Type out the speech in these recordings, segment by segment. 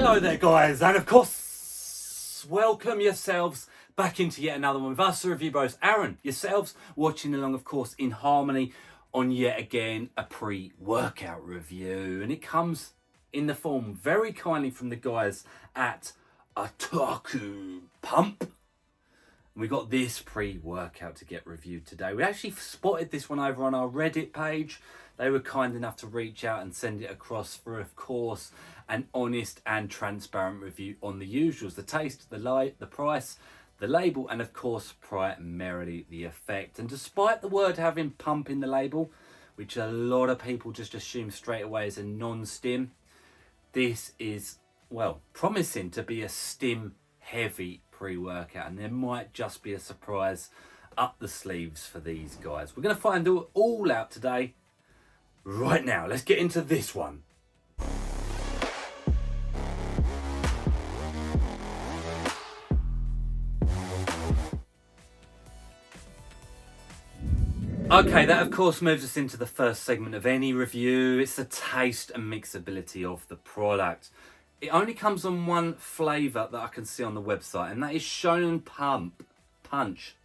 Hello there guys, and of course, welcome yourselves back into yet another one with us, the Review Bros. Aaron, yourselves watching along of course in harmony on yet again a pre-workout review, and it comes in the form very kindly from the guys at OTAKU Pump. We got this pre-workout to get reviewed today. We actually spotted this one over on our Reddit page. They were kind enough to reach out and send it across for, of course, an honest and transparent review on the usuals: the taste, the price, the label, and of course, primarily the effect. And despite the word having pump in the label, which a lot of people just assume straight away is a non-stim, this is, well, promising to be a stim-heavy pre-workout, and there might just be a surprise up the sleeves for these guys. We're going to find all out today. Right now, let's get into this one. Okay, that of course moves us into the first segment of any review. It's the taste and mixability of the product. It only comes on one flavour that I can see on the website, and that is Shonen Punch,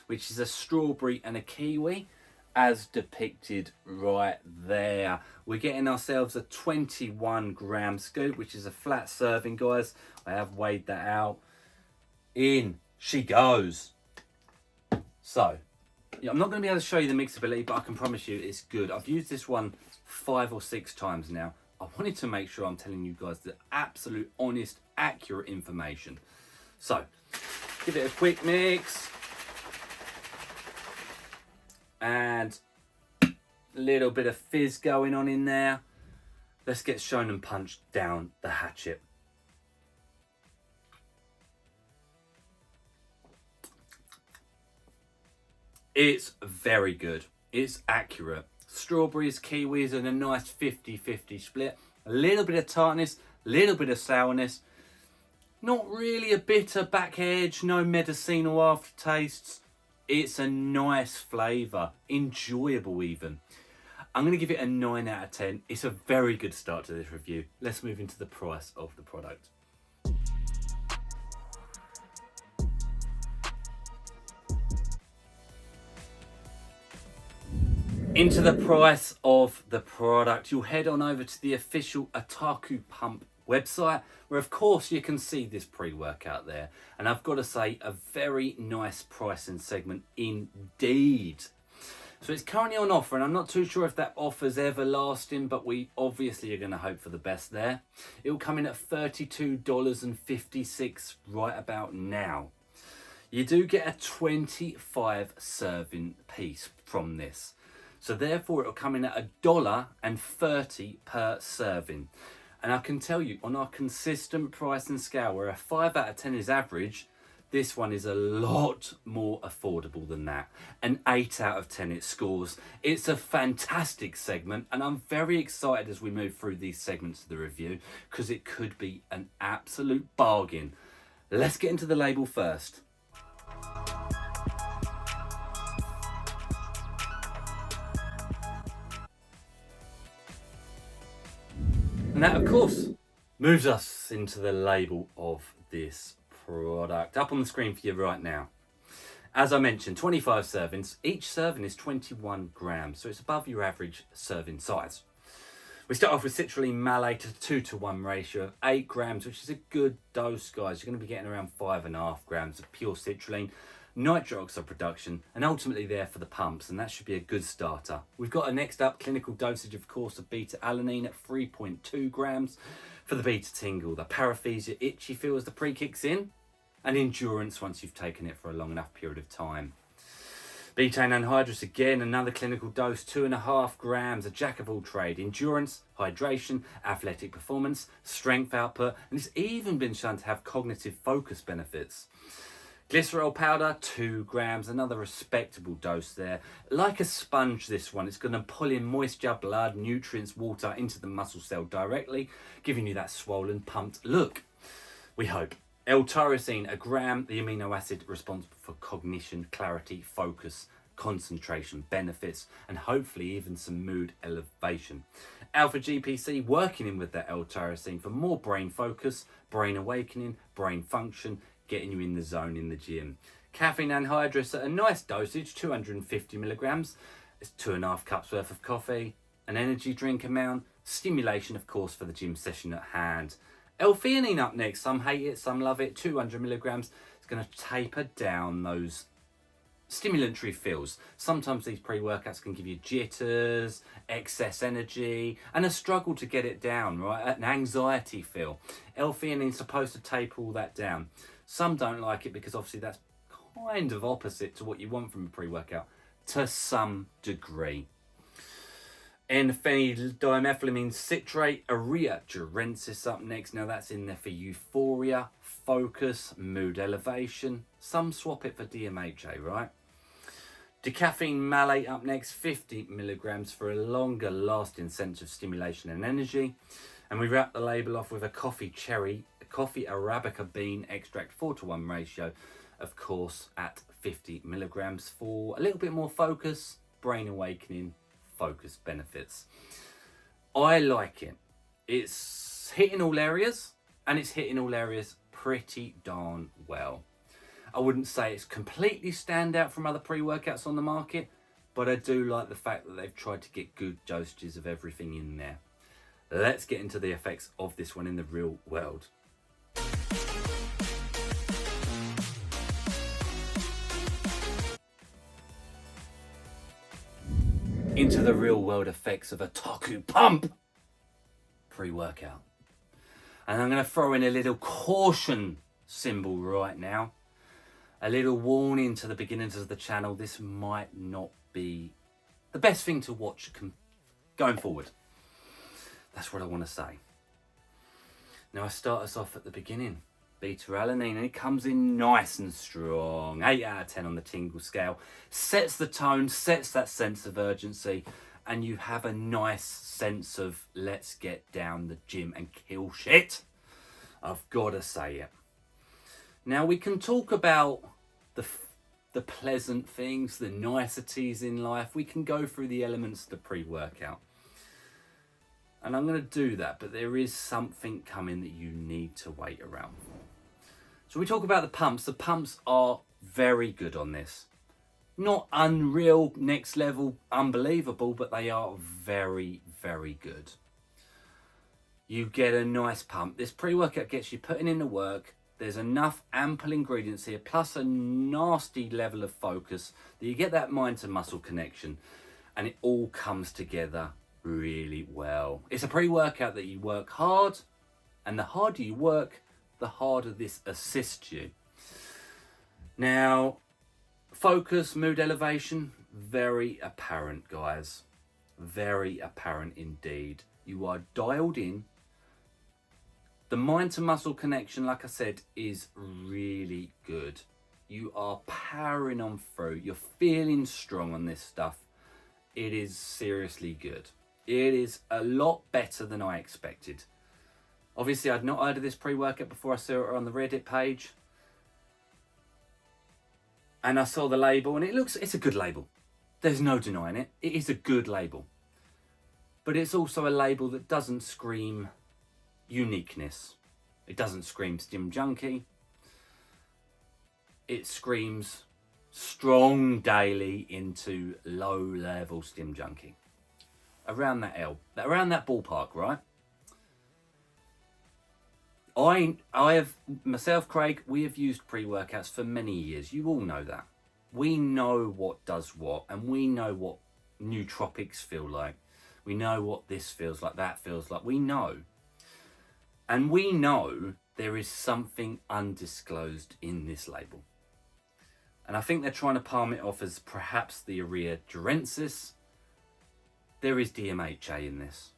which is a strawberry and a kiwi, as depicted right there. We're getting ourselves a 21 gram scoop, which is a flat serving, guys. I have weighed that out. In she goes. So, yeah, I'm not going to be able to show you the mixability, but I can promise you it's good. I've used this one 5 or 6 times now. I wanted to make sure I'm telling you guys the absolute, honest, accurate information. So, give it a quick mix. And a little bit of fizz going on in there. Let's get Shonen Punch down the hatchet. It's very good. It's accurate. Strawberries, kiwis, and a nice 50-50 split. A little bit of tartness, a little bit of sourness. Not really a bitter back edge, no medicinal aftertastes. It's a nice flavour, enjoyable even. I'm going to give it a 9 out of 10. It's a very good start to this review. Let's move into the price of the product. Into the price of the product, you'll head on over to the official OTAKU Pump website, where of course you can see this pre-workout there, and I've got to say, a very nice pricing segment indeed. So it's currently on offer, and I'm not too sure if that offer's everlasting, but we obviously are going to hope for the best there. It will come in at $32.56 right about now. You do get a 25 serving piece from this, so therefore it will come in at $1.30 per serving. And I can tell you, on our consistent pricing scale, where a 5 out of 10 is average, this one is a lot more affordable than that. An 8 out of 10 it scores. It's a fantastic segment, and I'm very excited as we move through these segments of the review, because it could be an absolute bargain. Let's get into the label first. And that, of course, moves us into the label of this product. Up on the screen for you right now. As I mentioned, 25 servings. Each serving is 21 grams, so it's above your average serving size. We start off with citrulline malate at a 2-to-1 ratio of 8 grams, which is a good dose, guys. You're going to be getting around 5.5 grams of pure citrulline, nitric oxide production, and ultimately there for the pumps, and that should be a good starter. We've got a next up clinical dosage, of course, of beta-alanine at 3.2 grams for the beta tingle, the paresthesia itch you feel as the pre kicks in, and endurance once you've taken it for a long enough period of time. Betaine anhydrous, again, another clinical dose, 2.5 grams, a jack of all trade, endurance, hydration, athletic performance, strength output, and it's even been shown to have cognitive focus benefits. Glycerol powder, 2 grams, another respectable dose there. Like a sponge, this one. It's going to pull in moisture, blood, nutrients, water into the muscle cell directly, giving you that swollen, pumped look, we hope. L-tyrosine, 1 gram, the amino acid responsible for cognition, clarity, focus, concentration benefits, and hopefully even some mood elevation. Alpha GPC working in with that L-tyrosine for more brain focus, brain awakening, brain function, getting you in the zone in the gym. Caffeine anhydrous at a nice dosage, 250 milligrams. It's 2.5 cups worth of coffee, an energy drink amount, stimulation of course for the gym session at hand. L-theanine up next, some hate it, some love it, 200 milligrams. It's going to taper down those stimulatory feels. Sometimes these pre-workouts can give you jitters, excess energy, and a struggle to get it down, right? An anxiety feel. L-theanine is supposed to taper all that down. Some don't like it because obviously that's kind of opposite to what you want from a pre-workout to some degree. N-phenydimethylamine citrate, urea durensis up next. Now that's in there for euphoria, focus, mood elevation. Some swap it for DMHA, right? Decaffeine malate up next, 50 milligrams for a longer lasting sense of stimulation and energy. And we wrap the label off with a coffee Arabica bean extract 4:1 ratio, of course, at 50 milligrams for a little bit more focus, brain awakening, focus benefits. I like it. It's hitting all areas, and it's hitting all areas pretty darn well. I wouldn't say it's completely stand out from other pre-workouts on the market, but I do like the fact that they've tried to get good dosages of everything in there. Let's get into the effects of this one in the real world. Into the real world effects of OTAKU Pump pre-workout. And I'm going to throw in a little caution symbol right now. A little warning to the beginners of the channel. This might not be the best thing to watch going forward. That's what I want to say. Now I start us off at the beginning. Beta-alanine, and it comes in nice and strong. 8 out of 10 on the tingle scale. Sets the tone, sets that sense of urgency, and you have a nice sense of let's get down the gym and kill shit. I've got to say it. Now we can talk about the pleasant things, the niceties in life. We can go through the elements of the pre-workout. And I'm going to do that, but there is something coming that you need to wait around for. So we talk about the pumps. The pumps are very good on this. Not unreal, next level, unbelievable, but they are very, very good. You get a nice pump. This pre-workout gets you putting in the work. There's enough ample ingredients here, plus a nasty level of focus that you get that mind to muscle connection, and it all comes together really well. It's a pre-workout that you work hard, and the harder you work, the harder this assists you. Now, focus, mood elevation, very apparent, guys. Very apparent indeed. You are dialed in. The mind to muscle connection, like I said, is really good. You are powering on through. You're feeling strong on this stuff. It is seriously good. It is a lot better than I expected. Obviously, I'd not heard of this pre-workout before I saw it on the Reddit page. And I saw the label, and it's a good label. There's no denying it. It is a good label. But it's also a label that doesn't scream uniqueness. It doesn't scream stim junkie. It screams strong daily into low level stim junkie. Around that ballpark, right? I have, myself, Craig, we have used pre-workouts for many years. You all know that. We know what does what, and we know what nootropics feel like. We know what this feels like, that feels like. We know. And we know there is something undisclosed in this label. And I think they're trying to palm it off as perhaps the urea durensis. There is DMHA in this.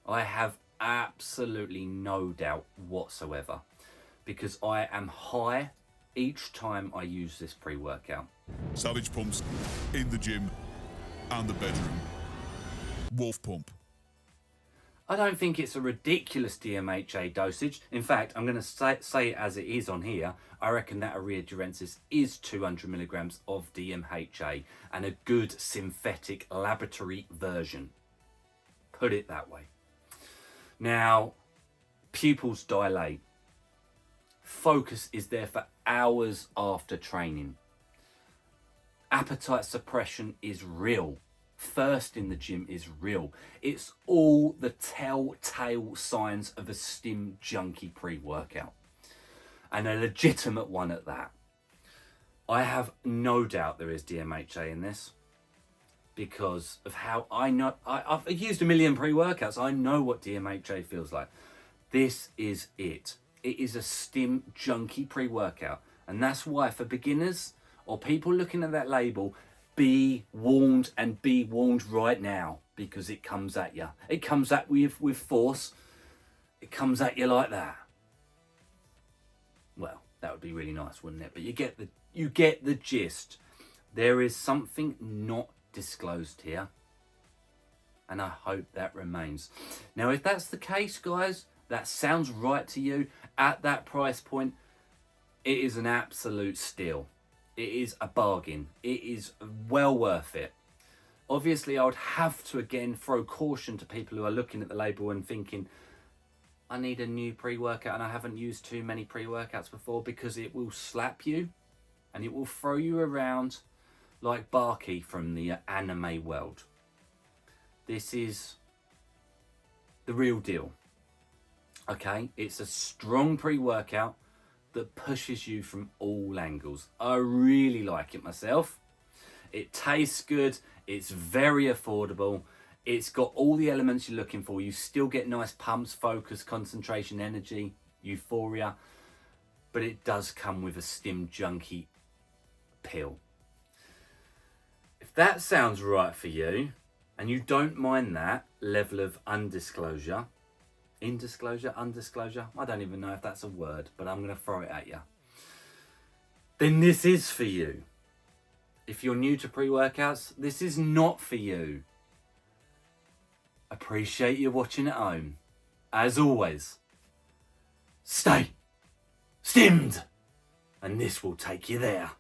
I have absolutely no doubt whatsoever, because I am high each time I use this pre-workout. Savage pumps in the gym and the bedroom. Wolf pump. I don't think it's a ridiculous DMHA dosage. In fact, I'm going to say it as it is on here. I reckon that urea durensis is 200 milligrams of DMHA and a good synthetic laboratory version. Put it that way. Now, pupils dilate. Focus is there for hours after training. Appetite suppression is real. Thirst in the gym is real. It's all the telltale signs of a stim junkie pre-workout, and a legitimate one at that. I have no doubt there is DMHA in this because of how I know. I've used a million pre-workouts. I know what DMHA feels like. This is it. It is a stim junkie pre-workout, and that's why for beginners or people looking at that label, be warned, and be warned right now, because it comes at you. It comes at you with force. It comes at you like that. Well, that would be really nice, wouldn't it? But you get the gist. There is something not disclosed here, and I hope that remains. Now, if that's the case, guys, that sounds right to you at that price point, it is an absolute steal. It is a bargain. It is well worth it. Obviously, I would have to again throw caution to people who are looking at the label and thinking, I need a new pre-workout and I haven't used too many pre-workouts before, because it will slap you and it will throw you around like Barky from the anime world. This is the real deal. Okay, it's a strong pre-workout that pushes you from all angles. I really like it myself. It tastes good. It's very affordable. It's got all the elements you're looking for. You still get nice pumps, focus, concentration, energy, euphoria, but it does come with a stim junkie pill. If that sounds right for you, and you don't mind that level of undisclosure, indisclosure, undisclosure, I don't even know if that's a word, but I'm going to throw it at you, then this is for you. If you're new to pre-workouts, this is not for you. Appreciate you watching at home. As always, stay stimmed, and this will take you there.